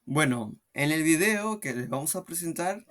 Bueno, en el video que les vamos a presentar,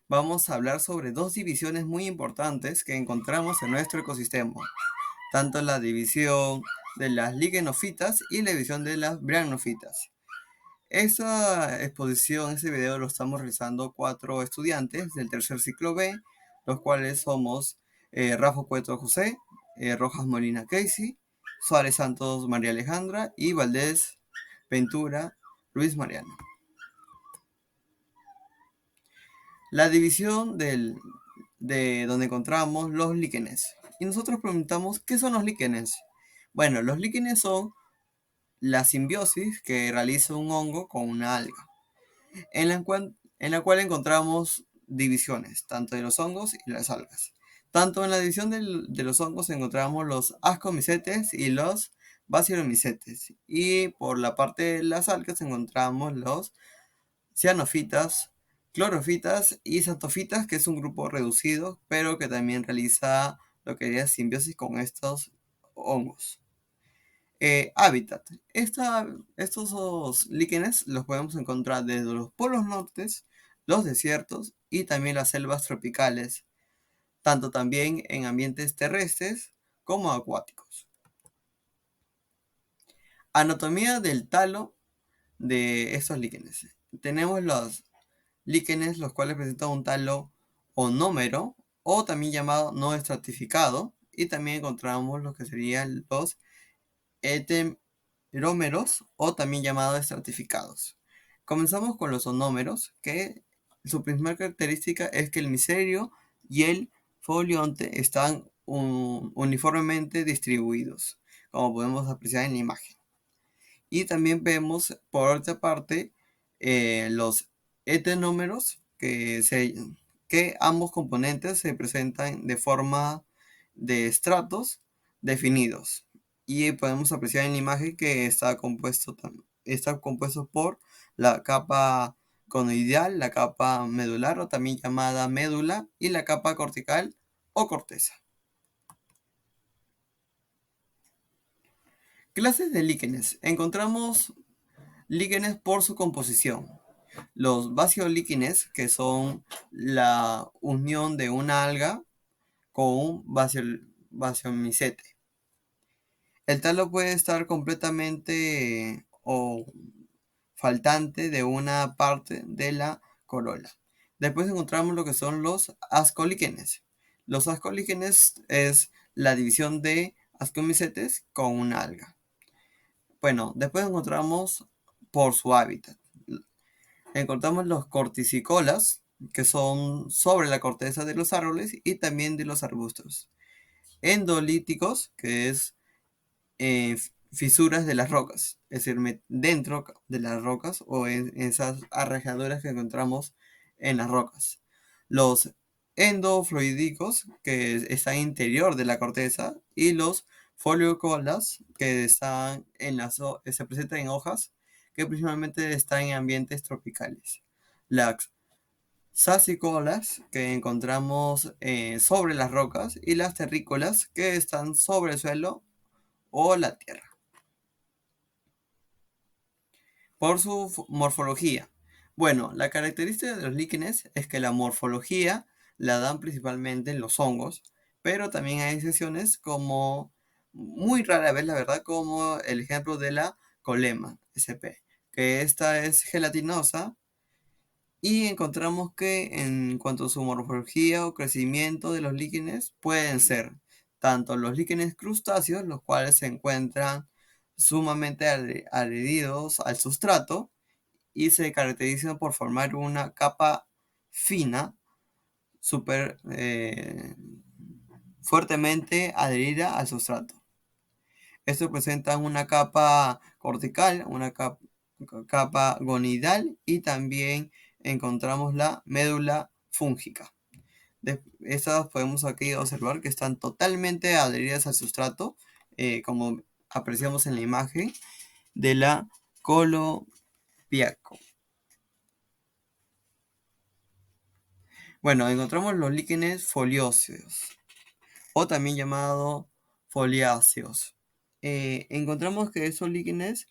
vamos a hablar sobre dos divisiones muy importantes que encontramos en nuestro ecosistema, tanto la división de las lignofitas y la división de las brianofitas. Esta exposición, este video lo estamos realizando 4 estudiantes del tercer ciclo B, los cuales somos Rafa Cueto José, Rojas Molina Casey, Suárez Santos María Alejandra y Valdés Ventura Luis Mariano. La división de donde encontramos los líquenes. Y nosotros preguntamos, ¿qué son los líquenes? Bueno, los líquenes son la simbiosis que realiza un hongo con una alga, en la cual encontramos divisiones, tanto de los hongos y las algas. Tanto en la división de los hongos encontramos los ascomicetes y los bacillomycetes. Y por la parte de las algas encontramos los cianofitas, clorofitas y xanthofitas, que es un grupo reducido, pero que también realiza lo que es simbiosis con estos hongos. Hábitat. Estos dos líquenes los podemos encontrar desde los polos nortes, los desiertos y también las selvas tropicales, tanto también en ambientes terrestres como acuáticos. Anatomía del talo de estos líquenes. Tenemos los líquenes, los cuales presentan un talo onómero o también llamado no estratificado, y también encontramos lo que serían los heterómeros o también llamados estratificados. Comenzamos con los onómeros, que su principal característica es que el micelio y el folionte están uniformemente distribuidos, como podemos apreciar en la imagen. Y también vemos por otra parte los etenómeros, que ambos componentes se presentan de forma de estratos definidos. Y podemos apreciar en la imagen que está compuesto por la capa conoidal, la capa medular o también llamada médula, y la capa cortical o corteza. Clases de líquenes. Encontramos líquenes por su composición. Los basiolíquenes, que son la unión de una alga con un basiomicete. El talo puede estar completamente o faltante de una parte de la corola. Después encontramos lo que son los ascolíquenes. Los ascolíquenes es la división de ascomicetes con una alga. Bueno, después encontramos por su hábitat. Encontramos los corticicolas, que son sobre la corteza de los árboles y también de los arbustos. Endolíticos, que es fisuras de las rocas, es decir, dentro de las rocas o en esas arrajaduras que encontramos en las rocas. Los endofluídicos, que están interior de la corteza, y los foliocolas, que están se presentan en hojas, que principalmente están en ambientes tropicales. Las sacicolas, que encontramos sobre las rocas, y las terrícolas, que están sobre el suelo o la tierra. Por su morfología. Bueno, la característica de los líquenes es que la morfología la dan principalmente en los hongos, pero también hay excepciones, como muy rara vez, la verdad, como el ejemplo de la colema sp, que esta es gelatinosa, y encontramos que en cuanto a su morfología o crecimiento de los líquenes, pueden ser tanto los líquenes crustáceos, los cuales se encuentran sumamente adheridos al sustrato y se caracterizan por formar una capa fina, súper fuertemente adherida al sustrato. Estos presentan una capa cortical, una capa gonidal, y también encontramos la médula fúngica. Estas podemos aquí observar que están totalmente adheridas al sustrato, como apreciamos en la imagen de la colopiaco. Bueno, encontramos los líquenes foliáceos, o también llamado foliáceos. Encontramos que esos líquenes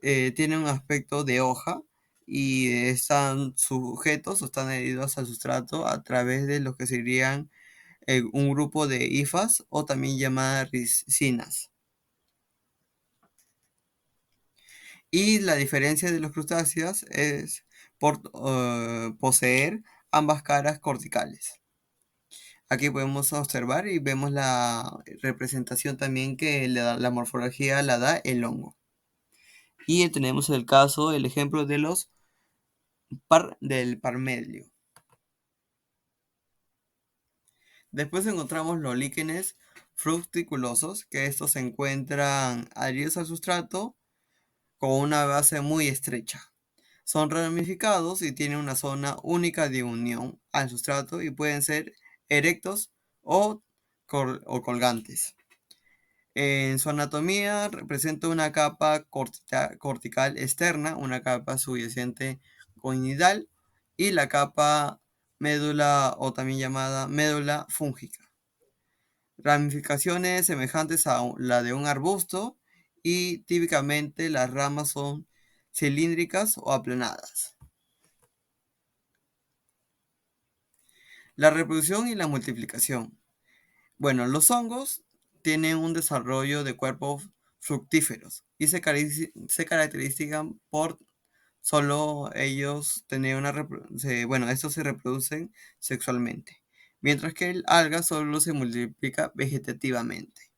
tienen un aspecto de hoja, y están sujetos o están adheridos al sustrato a través de lo que serían un grupo de hifas o también llamadas ricinas. Y la diferencia de los crustáceos es por poseer ambas caras corticales. Aquí podemos observar y vemos la representación también que la morfología la da el hongo. Y tenemos el caso, el ejemplo de del parmelio. Después encontramos los líquenes fructiculosos, que estos se encuentran adheridos al sustrato con una base muy estrecha. Son ramificados y tienen una zona única de unión al sustrato y pueden ser erectos o, o colgantes. En su anatomía representa una capa cortical externa, una capa subyacente coinidal y la capa médula o también llamada médula fúngica. Ramificaciones semejantes a la de un arbusto y típicamente las ramas son cilíndricas o aplanadas. La reproducción y la multiplicación. Bueno, los hongos tienen un desarrollo de cuerpos fructíferos y se caracterizan por solo ellos tener bueno, estos se reproducen sexualmente, mientras que el alga solo se multiplica vegetativamente.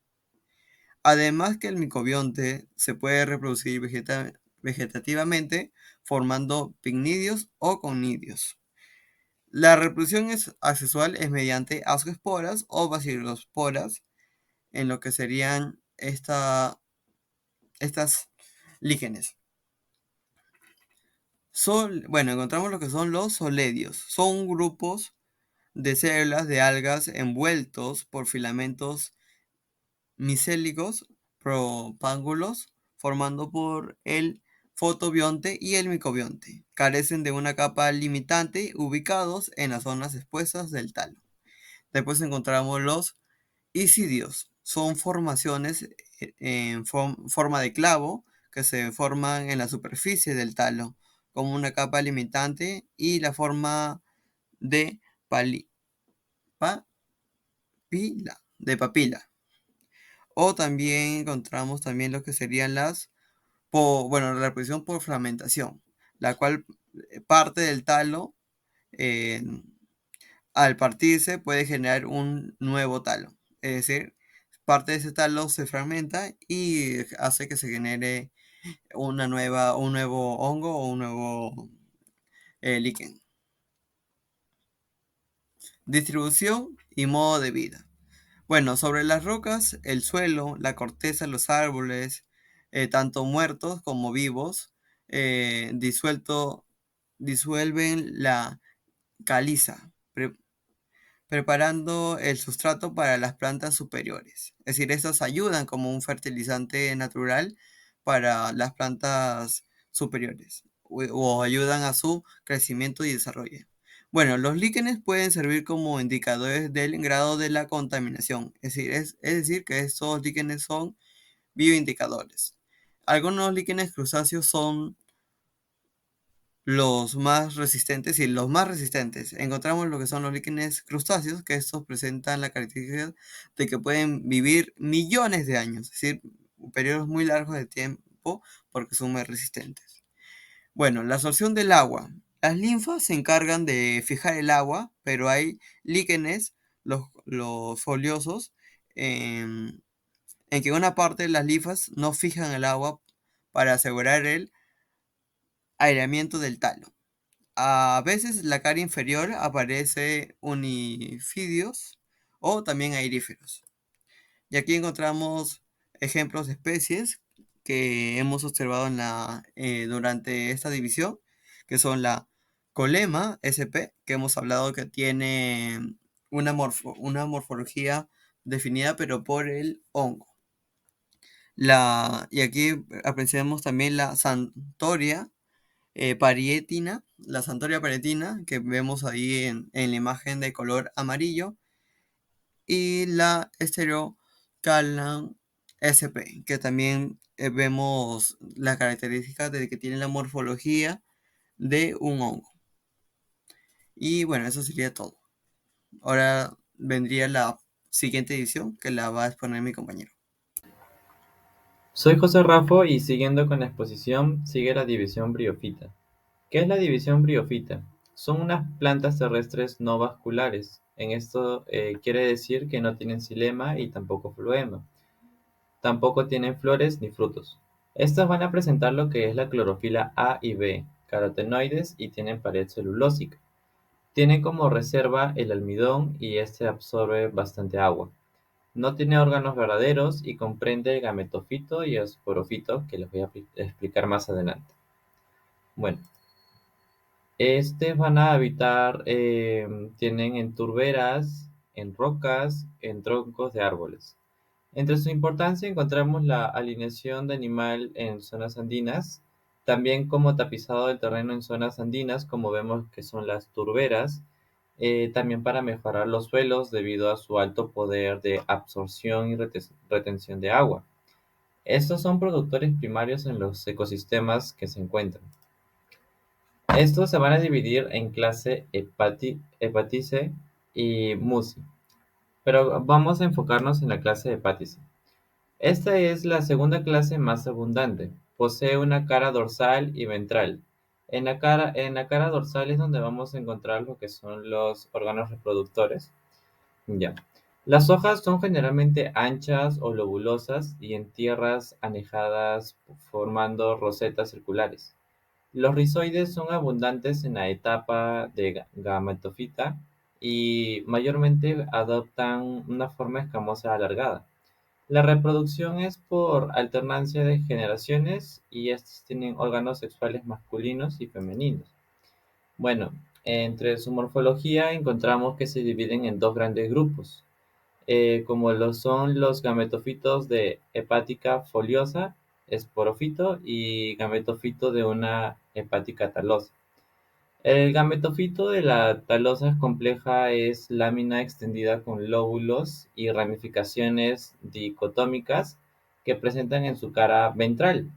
Además que el micobionte se puede reproducir vegetativamente formando picnidios o conidios. La reproducción asexual es mediante ascoesporas o bacilosporas en lo que serían estas líquenes. Bueno, encontramos lo que son los soledios. Son grupos de células de algas envueltos por filamentos micélicos propágulos formando por el fotobionte y el micobionte. Carecen de una capa limitante ubicados en las zonas expuestas del talo. Después encontramos los isidios. Son formaciones en forma de clavo que se forman en la superficie del talo como una capa limitante y la forma de papila. O también encontramos también lo que serían la reproducción por fragmentación, la cual parte del talo, eh, al partirse, puede generar un nuevo talo. Es decir, parte de ese talo se fragmenta y hace que se genere un nuevo hongo o un nuevo líquen. Distribución y modo de vida. Bueno, sobre las rocas, el suelo, la corteza, los árboles, tanto muertos como vivos, disuelven la caliza, preparando el sustrato para las plantas superiores. Es decir, estos ayudan como un fertilizante natural para las plantas superiores o ayudan a su crecimiento y desarrollo. Bueno, los líquenes pueden servir como indicadores del grado de la contaminación, es decir, que estos líquenes son bioindicadores. Algunos líquenes cruzáceos son los más resistentes y los más resistentes. Encontramos lo que son los líquenes crustáceos, que estos presentan la característica de que pueden vivir millones de años, es decir, periodos muy largos de tiempo porque son muy resistentes. Bueno, la absorción del agua. Las linfas se encargan de fijar el agua, pero hay líquenes, los foliosos, en que una parte de las linfas no fijan el agua para asegurar el aireamiento del talo. A veces la cara inferior aparece unifidios o también airíferos. Y aquí encontramos ejemplos de especies que hemos observado durante esta división, que son la Colema sp, que hemos hablado que tiene una morfología definida, pero por el hongo. Y aquí apreciamos también la Santoria parietina, la Santoria parietina, que vemos ahí en la imagen de color amarillo, y la Estereocalan sp, que también vemos la característica de que tiene la morfología de un hongo. Y bueno, eso sería todo. Ahora vendría la siguiente edición que la va a exponer mi compañero. Soy José Rafo y siguiendo con la exposición sigue la división briófita. ¿Qué es la división briófita? Son unas plantas terrestres no vasculares. En esto quiere decir que no tienen xilema y tampoco floema. Tampoco tienen flores ni frutos. Estas van a presentar lo que es la clorofila A y B, carotenoides y tienen pared celulósica. Tienen como reserva el almidón y este absorbe bastante agua. No tiene órganos verdaderos y comprende el gametofito y el esporofito, que les voy a explicar más adelante. Bueno, van a habitar, tienen en turberas, en rocas, en troncos de árboles. Entre su importancia encontramos la alineación de animal en zonas andinas, también como tapizado del terreno en zonas andinas, como vemos que son las turberas, también para mejorar los suelos debido a su alto poder de absorción y retención de agua. Estos son productores primarios en los ecosistemas que se encuentran. Estos se van a dividir en clase Hepatice y Musi, pero vamos a enfocarnos en la clase Hepatice. Esta es la segunda clase más abundante. Posee una cara dorsal y ventral. En la cara dorsal es donde vamos a encontrar lo que son los órganos reproductores. Ya. Las hojas son generalmente anchas o lobulosas y en tierras anejadas formando rosetas circulares. Los rizoides son abundantes en la etapa de gametofita y mayormente adoptan una forma escamosa alargada. La reproducción es por alternancia de generaciones y estos tienen órganos sexuales masculinos y femeninos. Bueno, entre su morfología encontramos que se dividen en dos grandes grupos, como lo son los gametofitos de hepática foliosa, esporofito y gametofito de una hepática talosa. El gametofito de la talosa compleja es lámina extendida con lóbulos y ramificaciones dicotómicas que presentan en su cara ventral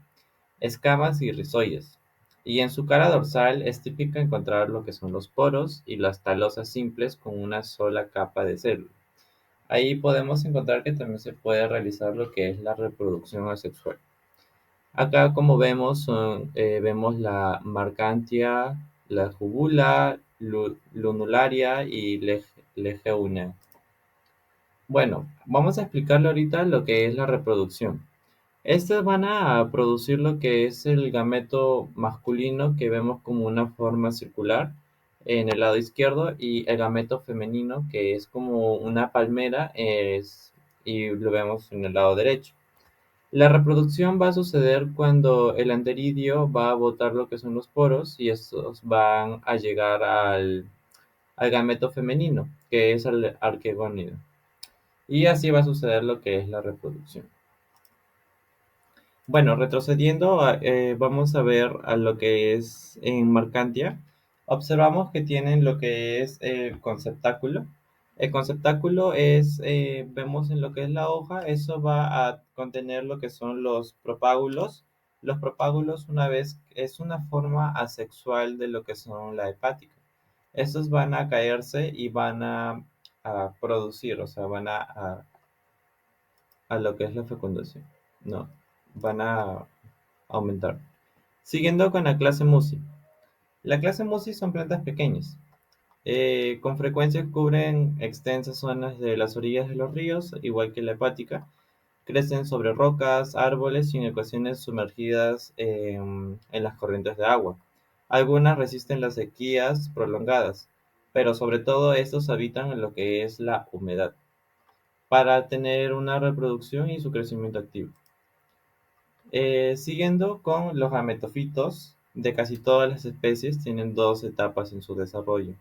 escamas y rizoides. Y en su cara dorsal es típico encontrar lo que son los poros y las talosas simples con una sola capa de célula. Ahí podemos encontrar que también se puede realizar lo que es la reproducción asexual. Acá, como vemos, vemos la marcantia, la jugula, lunularia y legeunea. Bueno, vamos a explicarle ahorita lo que es la reproducción. Estas van a producir lo que es el gameto masculino que vemos como una forma circular en el lado izquierdo y el gameto femenino que es como una palmera y lo vemos en el lado derecho. La reproducción va a suceder cuando el anteridio va a botar lo que son los poros y estos van a llegar al gameto femenino que es el arquegónido. Y así va a suceder lo que es la reproducción. Bueno, retrocediendo, vamos a ver a lo que es en Marcantia. Observamos que tienen lo que es el conceptáculo. El conceptáculo es, vemos en lo que es la hoja, eso va a contener lo que son los propágulos. Los propágulos, una vez, es una forma asexual de lo que son la hepática. Estos van a caerse y van a producir, o sea, van a lo que es la fecundación. No, van a aumentar. Siguiendo con la clase Musi. La clase Musi son plantas pequeñas. Con frecuencia cubren extensas zonas de las orillas de los ríos, igual que la hepática. Crecen sobre rocas, árboles y en ocasiones sumergidas en las corrientes de agua. Algunas resisten las sequías prolongadas, pero sobre todo estos habitan en lo que es la humedad, para tener una reproducción y su crecimiento activo. Siguiendo con los gametofitos, de casi todas las especies tienen dos etapas en su desarrollo.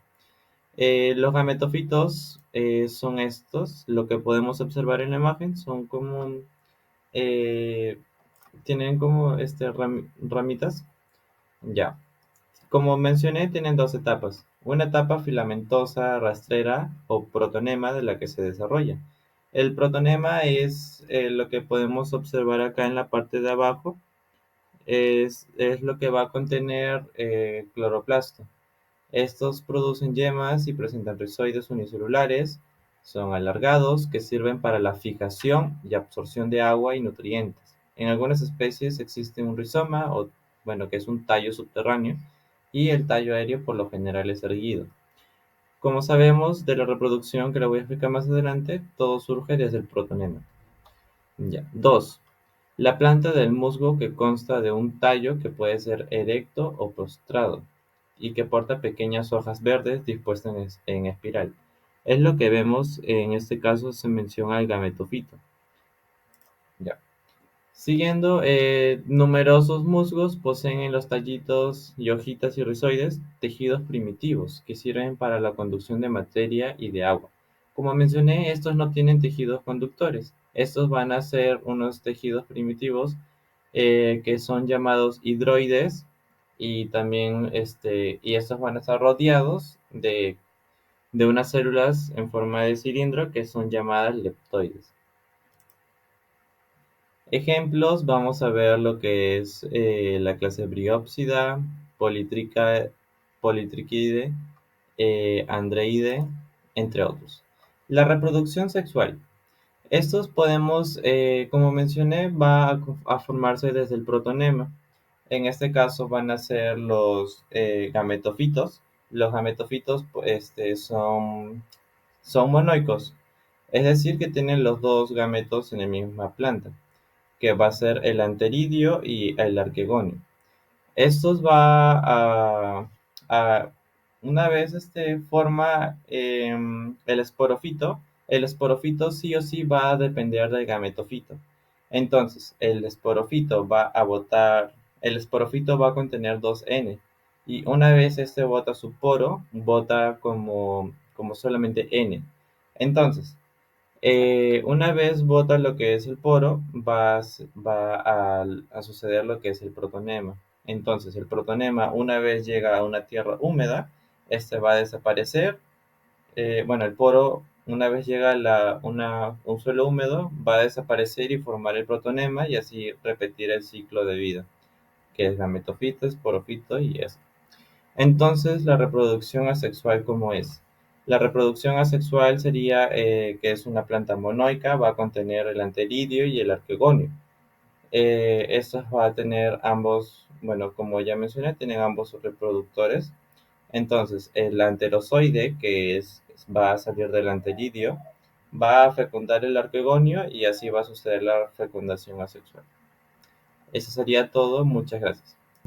Los gametofitos son estos, lo que podemos observar en la imagen, son como, eh, tienen como ramitas, ya. Como mencioné, tienen dos etapas. Una etapa filamentosa rastrera o protonema de la que se desarrolla. El protonema es lo que podemos observar acá en la parte de abajo, es lo que va a contener cloroplasto. Estos producen yemas y presentan rizoides unicelulares, son alargados, que sirven para la fijación y absorción de agua y nutrientes. En algunas especies existe un rizoma, o bueno, que es un tallo subterráneo, y el tallo aéreo por lo general es erguido. Como sabemos de la reproducción, que la voy a explicar más adelante, todo surge desde el protonema. Ya. 2. La planta del musgo, que consta de un tallo que puede ser erecto o postrado y que porta pequeñas hojas verdes dispuestas en espiral. Es lo que vemos en este caso, se menciona el gametofito. Ya. Siguiendo, numerosos musgos poseen en los tallitos y hojitas y rizoides tejidos primitivos que sirven para la conducción de materia y de agua. Como mencioné, estos no tienen tejidos conductores. Estos van a ser unos tejidos primitivos que son llamados hidroides, y también y estos van a estar rodeados de unas células en forma de cilindro que son llamadas leptoides. Ejemplos, vamos a ver lo que es la clase Bryopsida, Polytrichide, Andreide, entre otros. La reproducción sexual. Estos podemos, como mencioné, va a formarse desde el protonema. En este caso van a ser los gametofitos. Los gametofitos son monoicos, es decir, que tienen los dos gametos en la misma planta, que va a ser el anteridio y el arquegonio. Estos a- una vez forma el esporofito sí o sí va a depender del gametofito. Entonces, el esporofito va a contener dos N, y una vez bota su poro, bota como solamente N. Entonces, una vez bota lo que es el poro, va a suceder lo que es el protonema. Entonces, el protonema, una vez llega a una tierra húmeda, este va a desaparecer. Bueno, el poro, una vez llega a un suelo húmedo, va a desaparecer y formar el protonema, y así repetir el ciclo de vida, que es gametofito, esporofito y eso. Entonces, la reproducción asexual, ¿cómo es? La reproducción asexual sería que es una planta monoica, va a contener el anteridio y el arquegonio. Estos va a tener ambos, bueno, como ya mencioné, tienen ambos reproductores. Entonces, el anterozoide, va a salir del anteridio, va a fecundar el arquegonio, y así va a suceder la fecundación asexual. Eso sería todo. Muchas gracias.